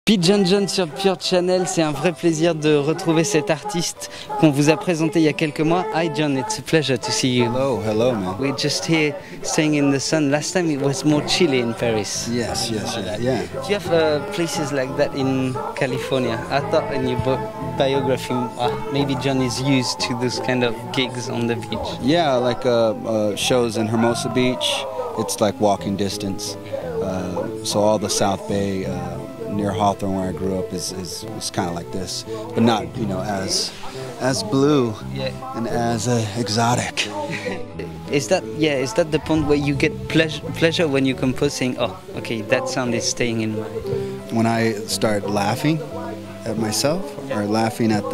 Pigeon John sur PUREchannel, c'est un vrai plaisir de retrouver cet artiste qu'on vous a présenté il y a quelques mois. Hi John, it's a pleasure to see you. Hello man. We're just here staying in the sun. Last time it was more chilly in Paris. Yes. Do you have places like that in California? I thought in your biography maybe John is used to those kind of gigs on the beach. Yeah, like shows in Hermosa Beach. It's like walking distance. So all the South Bay near Hawthorne, where I grew up, is kind of like this, but not, you know, as blue and as exotic. Is that the point where you get pleasure when you compose, saying, oh, okay, that sound is staying in my... When I start laughing at myself or laughing at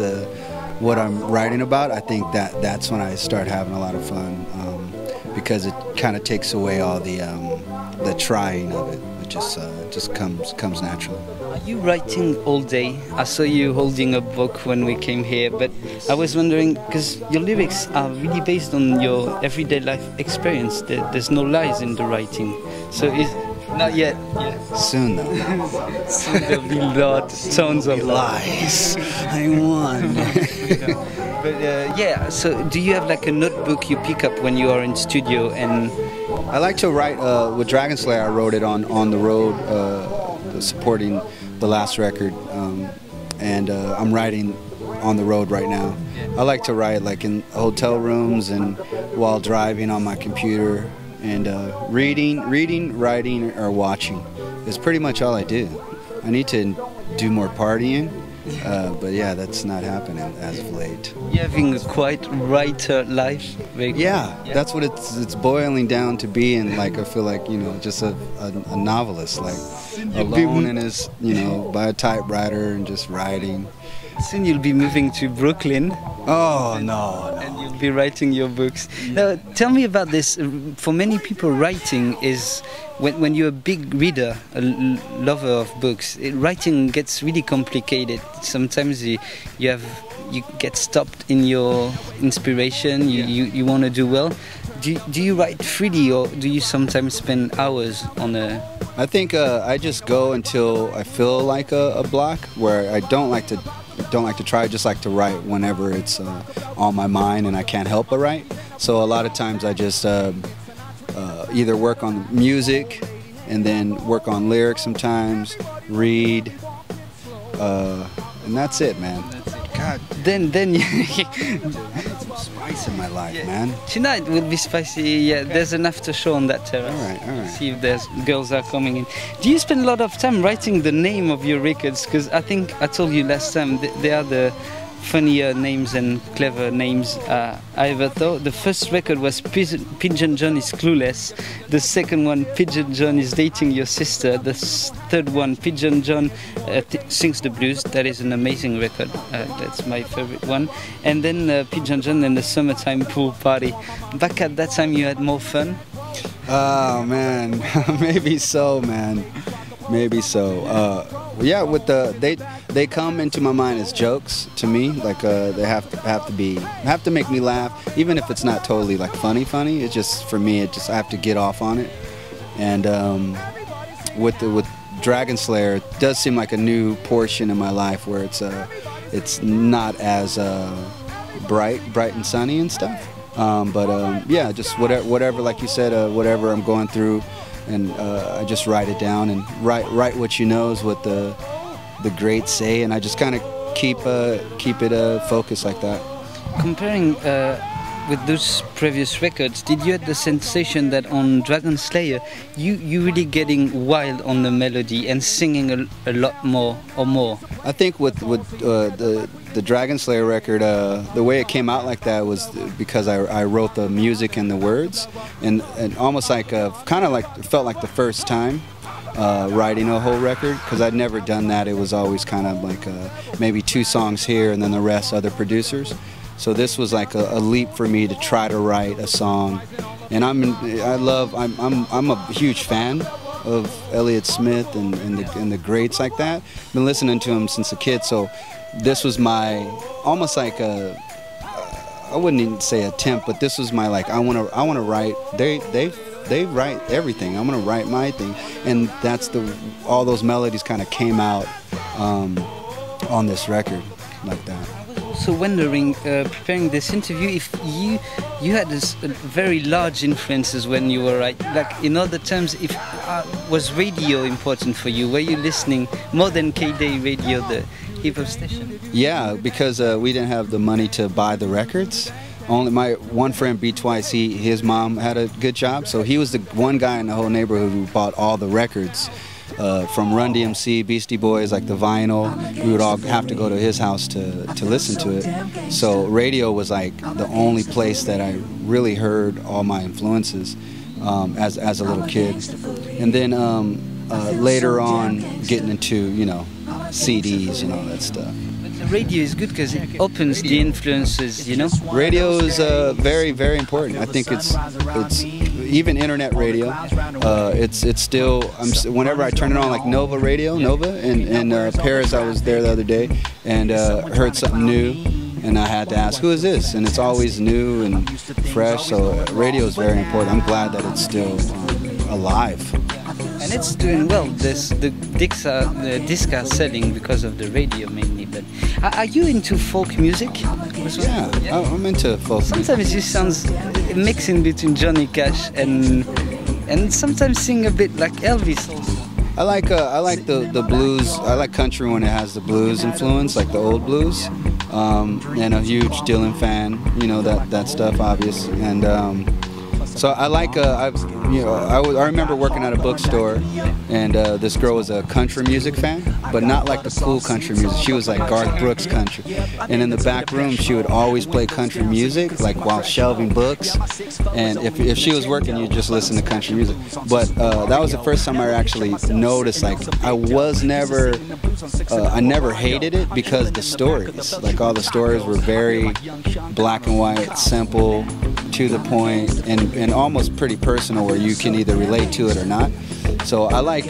what I'm writing about, I think that's when I start having a lot of fun, because it kind of takes away all the trying of it. It just comes naturally. Are you writing all day? I saw you holding a book when we came here, but I was wondering, because your lyrics are really based on your everyday life experience. There's no lies in the writing. So not yet. Yeah. Soon though. Soon there'll be tons of lies. I won. But yeah, so do you have like a notebook you pick up when you are in studio? And I like to write with Dragon Slayer. I wrote it on the road, supporting the last record, and I'm writing on the road right now. I like to write like in hotel rooms and while driving on my computer, and reading, writing, or watching is pretty much all I do. I need to do more partying. But yeah, that's not happening as of late. You're having a quite writer life. Yeah, that's what it's boiling down to be, and like I feel like, you know, just a novelist, like alone in his, you know, by a typewriter and just writing. Soon you'll be moving to Brooklyn. Oh no. And you'll be writing your books. Now, tell me about this. For many people, writing is when you're a big reader, a lover of books, writing gets really complicated. Sometimes you get stopped in your inspiration. You want to do well. Do you write freely, or do you sometimes spend hours on a... I think I just go until I feel like a block, where I don't like to try. I just like to write whenever it's on my mind and I can't help but write. So a lot of times I just either work on music and then work on lyrics sometimes, read, and that's it, man. God, then spice in my life, man. Tonight will be spicy. Yeah, okay. There's an after show on that terrace. All right. See if there's girls are coming in. Do you spend a lot of time writing the name of your records? Because I think I told you last time they are the funnier names and clever names I ever thought. The first record was Pigeon John is Clueless. The second one, Pigeon John is Dating Your Sister. The third one, Pigeon John Sings the Blues. That is an amazing record. That's my favorite one. And then Pigeon John and the Summertime Pool Party. Back at that time you had more fun? Oh man, maybe so, man. Maybe so. Yeah, with they come into my mind as jokes to me. Like they have to make me laugh, even if it's not totally like funny. It's just, for me, I have to get off on it. And with Dragon Slayer, it does seem like a new portion in my life where it's not as bright and sunny and stuff. Yeah, just whatever, like you said, whatever I'm going through. And I just write it down and write what you know is what the greats say, and I just kind of keep it focused like that. Comparing with those previous records, did you have the sensation that on Dragon Slayer you really getting wild on the melody and singing a lot more or more? I think with the Dragon Slayer record, the way it came out like that was because I wrote the music and the words, and almost like kind of like felt like the first time writing a whole record, because I'd never done that. It was always kind of like maybe 2 songs here and then the rest other producers. So this was like a leap for me to try to write a song, and I'm a huge fan of Elliott Smith and the greats like that. Been listening to him since a kid, so this was my almost like a, I wouldn't even say attempt, but this was my like, I want to write. They write everything. I'm gonna write my thing, and that's all those melodies kind of came out on this record like that. Also wondering, preparing this interview, if you had this very large influences when you were like in other terms, if was radio important for you? Were you listening more than K-Day Radio, the hip hop station? Yeah, because we didn't have the money to buy the records. Only my one friend Beat Twice, his mom had a good job, so he was the one guy in the whole neighborhood who bought all the records. From Run DMC, Beastie Boys, like the vinyl, we would all have to go to his house to listen to it. So radio was like the only place that I really heard all my influences as a little kid. And then later on getting into, you know, CDs and all that stuff. The radio is good because it opens the influences, you know? Radio is very, very important. I think it's even internet radio. It's still, whenever I turn it on, like Nova in Paris. I was there the other day and heard something new, and I had to ask, who is this? And it's always new and fresh. So radio is very important. I'm glad that it's still alive. And it's doing well. The discs are selling because of the radio mainly. But are you into folk music? Yeah, I'm into folk music. Sometimes you sound mixing between Johnny Cash and sometimes sing a bit like Elvis also. I like the blues. I like country when it has the blues influence, like the old blues. And a huge Dylan fan, you know, that stuff, obvious. And so I like, I remember working at a bookstore, and this girl was a country music fan, but not like the cool country music. She was like Garth Brooks country. And in the back room, she would always play country music, like while shelving books. And if she was working, you'd just listen to country music. But that was the first time I actually noticed, like, I never hated it because the stories, like all the stories were very black and white, simple, to the point, and almost pretty personal, where you can either relate to it or not. So I like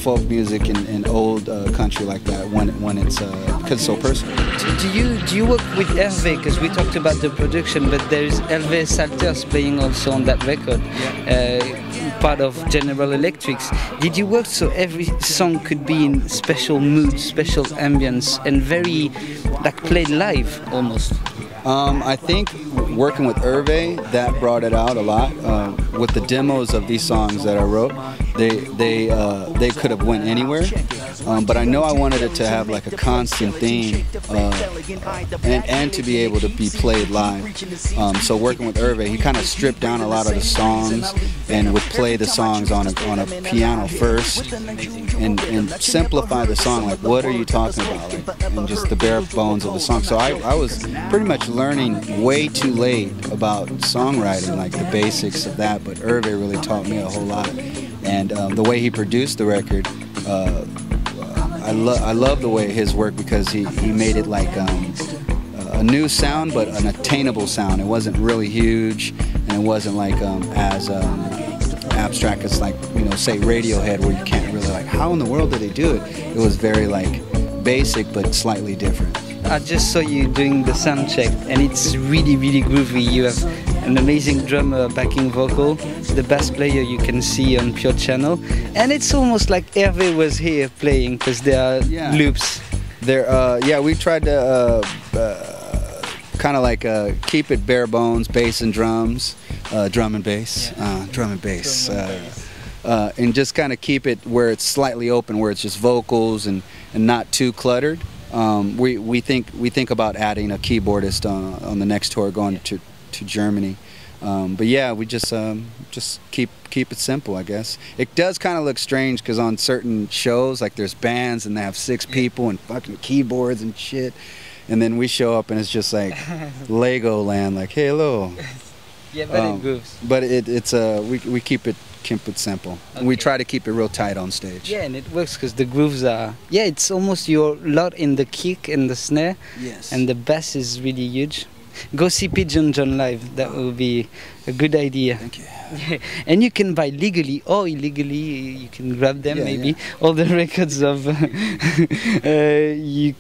folk music and old country like that when it's because it's so personal. Do you work with Hervé? Because we talked about the production, but there's Hervé Salters playing also on that record, part of General Elektricks. Did you work so every song could be in special mood, special ambience, and very like played live almost? I think working with Hervé, that brought it out a lot. With the demos of these songs that I wrote, they could have went anywhere, but I know I wanted it to have like a constant theme and to be able to be played live. So working with Hervé, he kind of stripped down a lot of the songs and would play the songs on a piano first and simplify the song, like what are you talking about, like, and just the bare bones of the song. So I was pretty much learning way too late about songwriting, like the basics of that, but Hervé really taught me a whole lot. And the way he produced the record, I love the way his work, because he made it like a new sound, but an attainable sound. It wasn't really huge, and it wasn't like as abstract as, like, you know, say Radiohead, where you can't really like, how in the world did they do it? It was very like basic but slightly different. I just saw you doing the sound check, and it's really, really groovy. You have an amazing drummer, backing vocal, the bass player you can see on PUREchannel, and it's almost like Hervé was here playing, because there are loops. We tried to kind of like keep it bare bones, bass and drums, drum and bass, and just kind of keep it where it's slightly open, where it's just vocals and not too cluttered. We think about adding a keyboardist on the next tour, going to Germany. But yeah, we just keep it simple, I guess. It does kind of look strange because on certain shows, like there's bands and they have 6 people and fucking keyboards and shit, and then we show up and it's just like Lego land, like, hey, hello. Yeah, but it grooves. But we keep it simple. Okay. We try to keep it real tight on stage. Yeah, and it works because the grooves are, it's almost your lot in the kick and the snare. Yes. And the bass is really huge. Go see Pigeon John live. That will be a good idea. Thank you. And you can buy legally or illegally. You can grab them, maybe all the records of. You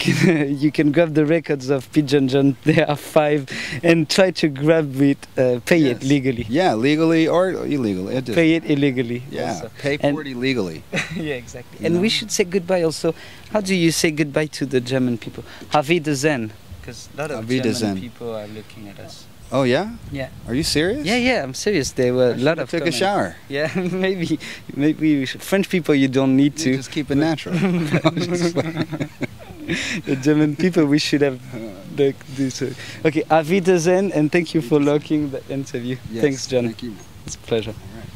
can grab the records of Pigeon John. There are 5, and try to grab it. Pay it legally. Yeah, legally or illegally. Pay it illegally. Yeah, also. pay for it illegally. Yeah, exactly. And we should say goodbye also. How do you say goodbye to the German people? Auf Wiedersehen. Because a lot of German people are looking at us. Oh yeah? Yeah. Are you serious? Yeah, I'm serious. There were a lot of took comments. a shower. Yeah, maybe we should. French people, you don't need to. Just keep it natural. The German people, we should have do so. Okay, Auf Wiedersehen, and thank you for locking the interview. Yes, Thanks, John. Thank you. It's a pleasure. All right.